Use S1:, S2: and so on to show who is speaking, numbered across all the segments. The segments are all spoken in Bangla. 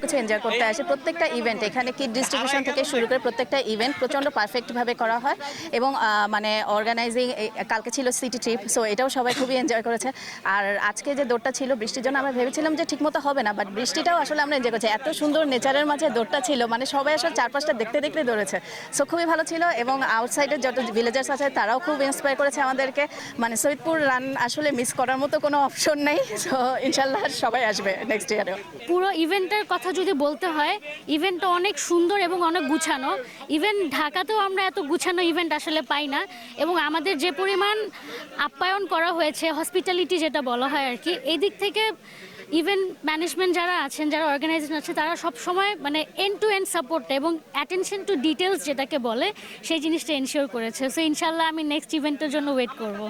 S1: কিছু এনজয় করতে আসে। প্রত্যেকটা ইভেন্ট এখানে কিট ডিস্ট্রিবিউশন থেকে শুরু করে প্রত্যেকটা ইভেন্ট প্রচণ্ড পারফেক্টভাবে করা হয় এবং মানে অর্গানাইজিং কালকে ছিল সিটি ট্রিপ, সো এটাও সবাই খুবই এনজয় করেছে। আর আজকে যে দৌড়টা ছিল বৃষ্টির জন্য আমরা ভেবেছিলাম যে ঠিকমতো হবে না, বাট বৃষ্টিটাও আসলে আমরা এনজয় করছি। এত সুন্দর নেচারের মাঝে দৌড়টা ছিল, মানে সবাই আসলে চারপাশটা দেখতে দেখতে দৌড়েছে, সো খুবই ভালো ছিল। এবং আউটসাইডের যত ভিলেজার্স আছে তারাও খুব ইন্সপায়ার করেছে আমাদেরকে। মানে সৈয়দপুর রান আসলে মিস করার মতো কোনো অপশন নেই, সো ইনশাল্লাহ সবাই আসবে নেক্সট ইয়ারেও।
S2: পুরো ইভেন্টের কথা যদি বলতে হয়, ইভেন্টটা অনেক সুন্দর এবং অনেক গুছানো। ইভেন্ট ঢাকাতেও আমরা এত গুছানো ইভেন্ট আসলে পাই না, এবং আমাদের যে পরিমাণ আপ্যায়ন করা হয়েছে, হসপিটালিটি যেটা বলা হয় আর কি, এই দিক থেকে ইভেন্ট ম্যানেজমেন্ট যারা আছেন, যারা অর্গানাইজেশন আছে, তারা সব সময় মানে এন্ড টু এন্ড সাপোর্ট এবং অ্যাটেনশন টু ডিটেলস যেটাকে বলে সেই জিনিসটা এনশিওর করেছে। সো ইনশাল্লাহ আমি নেক্সট ইভেন্টের জন্য ওয়েট করব।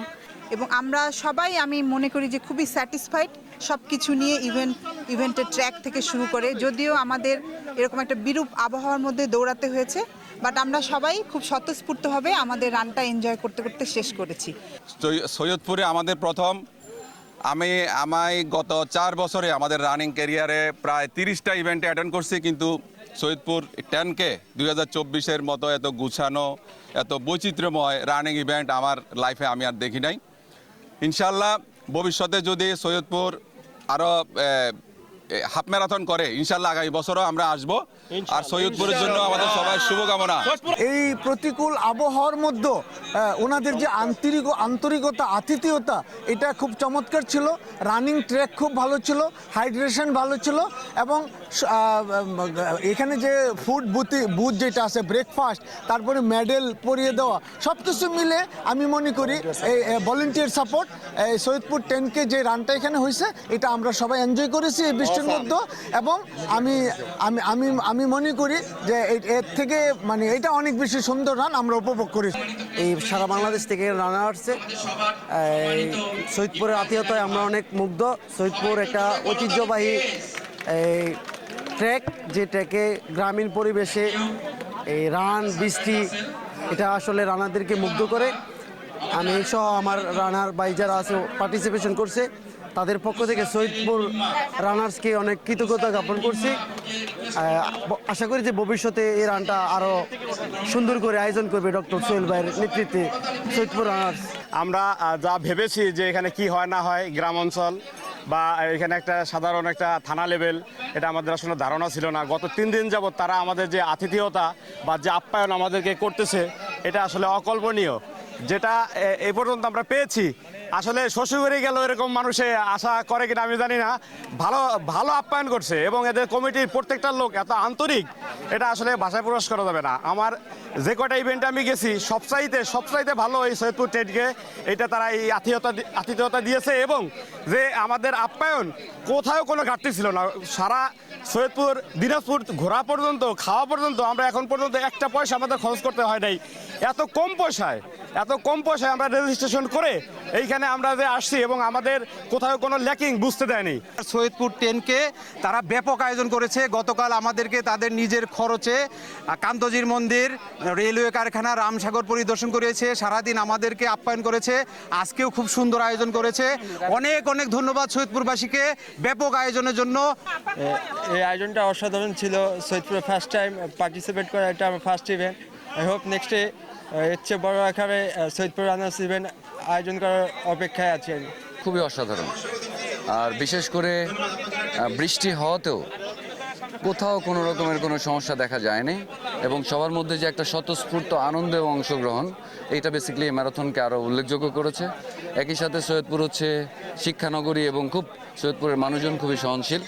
S3: এবং আমরা সবাই আমি মনে করি যে খুবই স্যাটিসফাইড সব কিছু নিয়ে, ইভেন্টের ট্র্যাক থেকে শুরু করে। যদিও আমাদের এরকম একটা বিরূপ আবহাওয়ার মধ্যে দৌড়াতে হয়েছে, বাট আমরা সবাই খুব স্বতঃস্ফূর্তভাবে আমাদের রানটা এনজয় করতে করতে শেষ করেছি।
S4: সৈয়দপুরে আমাদের প্রথম, আমি গত 4 বছরে আমাদের রানিং ক্যারিয়ারে প্রায় 30টা ইভেন্টে অ্যাটেন্ড করছি, কিন্তু সৈয়দপুর 10K 2024-এর মতো এত গুছানো, এত বৈচিত্র্যময় রানিং ইভেন্ট আমার লাইফে আমি আর দেখি নাই। ইনশাল্লাহ ভবিষ্যতে যদি সৈয়দপুর আরও হাফ ম্যারাথন করে, ইনশাল্লাহ আগামী বছরও আমরা আসবো। আর সৈয়দপুরের জন্য আমাদের সবাই শুভকামনা।
S5: এই প্রতিকূল আবহাওয়ার মধ্যে ওনাদের যে আন্তরিকতা, আতিথেয়তা, এটা খুব চমৎকার ছিল। রানিং ট্র্যাক খুব ভালো ছিল, হাইড্রেশন ভালো ছিল, এবং এখানে যে ফুড বুথ যেটা আছে, ব্রেকফাস্ট, তারপরে মেডেল পরিয়ে দেওয়া, সব কিছু মিলে আমি মনে করি এই ভলেন্টিয়ার সাপোর্ট, সৈয়দপুর 10K যে রানটা এখানে হয়েছে, এটা আমরা সবাই এনজয় করেছি এই বৃষ্টির মধ্যে। এবং আমি আমি আমি আমি মনে করি যে এর থেকে মানে এটা অনেক বেশি সুন্দর রান আমরা উপভোগ করি।
S6: এই সারা বাংলাদেশ থেকে রানার আসছে, সৈয়দপুরের আত্মীয়তায় আমরা অনেক মুগ্ধ। সৈয়দপুর একটা ঐতিহ্যবাহী ট্র্যাক, যে ট্র্যাকে গ্রামীণ পরিবেশে এই রান, বৃষ্টি, এটা আসলে রানারদেরকে মুগ্ধ করে। আমি সহ আমার রানার ভাই যারা আছে পার্টিসিপেশন করছে, তাদের পক্ষ থেকে সৈয়দপুর রানার্সকে অনেক কৃতজ্ঞতা জ্ঞাপন করছি। আশা করি যে ভবিষ্যতে এই রানটা আরও সুন্দর করে আয়োজন করবে ডক্টর সোহেল ভাইয়ের নেতৃত্বে সৈয়দপুর রানার্স।
S7: আমরা যা ভেবেছি যে এখানে কি হয় না হয়, গ্রাম অঞ্চল বা এখানে একটা সাধারণ একটা থানা লেভেল, এটা আমাদের আসলে ধারণা ছিল না। গত 3 দিন যাবৎ তারা আমাদের যে আতিথেয়তা বা যে আপ্যায়ন আমাদেরকে করতেছে, এটা আসলে অকল্পনীয়। যেটা এ পর্যন্ত আমরা পেয়েছি, আসলে শ্বশুরবাড়ি গেল এরকম মানুষে আশা করে কিনা আমি জানি না। ভালো ভালো আপ্যায়ন করছে, এবং এদের কমিটির প্রত্যেকটা লোক এত আন্তরিক, এটা আসলে ভাষায় প্রকাশ করা যাবে না। আমার যে কটা ইভেন্টে আমি গেছি, সবচাইতে ভালো এই সৈয়দপুর 10K, এটা তারা এই আতিথেয়তা দিয়েছে, এবং যে আমাদের আপ্যায়ন কোথাও কোনো ঘাটতি ছিল না। সারা সৈয়দপুর, দিনাজপুর ঘোরা পর্যন্ত, খাওয়া পর্যন্ত আমরা এখন পর্যন্ত একটা পয়সা আমাদের খরচ করতে হয় নাই। এত কম পয়সায় আমরা রেজিস্ট্রেশন করে এইখানে আমরা যে আসছি, এবং আমাদের কোথাও কোনো ল্যাকিং বুঝতে দেয়নি।
S8: সৈয়দপুর 10K তারা ব্যাপক আয়োজন করেছে। গতকাল আমাদেরকে তাদের নিজের খরচে কান্তজির মন্দির, রেলওয়ে কারখানা, রামসাগর পরিদর্শন করেছে, সারাদিন আমাদেরকে আপ্যায়ন করেছে। আজকেও খুব সুন্দর আয়োজন করেছে। অনেক অনেক ধন্যবাদ সৈয়দপুরবাসীকে ব্যাপক আয়োজনের জন্য।
S9: এই আয়োজনটা অসাধারণ ছিল। সৈয়দপুরে ফার্স্ট টাইম পার্টিসিপেট করা, এটা আমার ফার্স্ট ইভেন্ট। আই হোপ নেক্সটে এর চেয়ে বড় আকারে সৈয়দপুর রানার্স ইভেন্ট আয়োজন করার অপেক্ষায় আছি আমি।
S10: খুবই অসাধারণ, আর বিশেষ করে বৃষ্টি হওয়াতেও কোথাও কোনো রকমের কোনো সমস্যা দেখা যায়নি, এবং সবার মধ্যে যে একটা স্বতঃস্ফূর্ত আনন্দ এবং অংশগ্রহণ, এইটা বেসিক্যালি এই ম্যারাথনকে আরও উল্লেখযোগ্য করেছে। একই সাথে সৈয়দপুর হচ্ছে শিক্ষানগরী, এবং সৈয়দপুরের মানুষজন খুবই সহনশীল।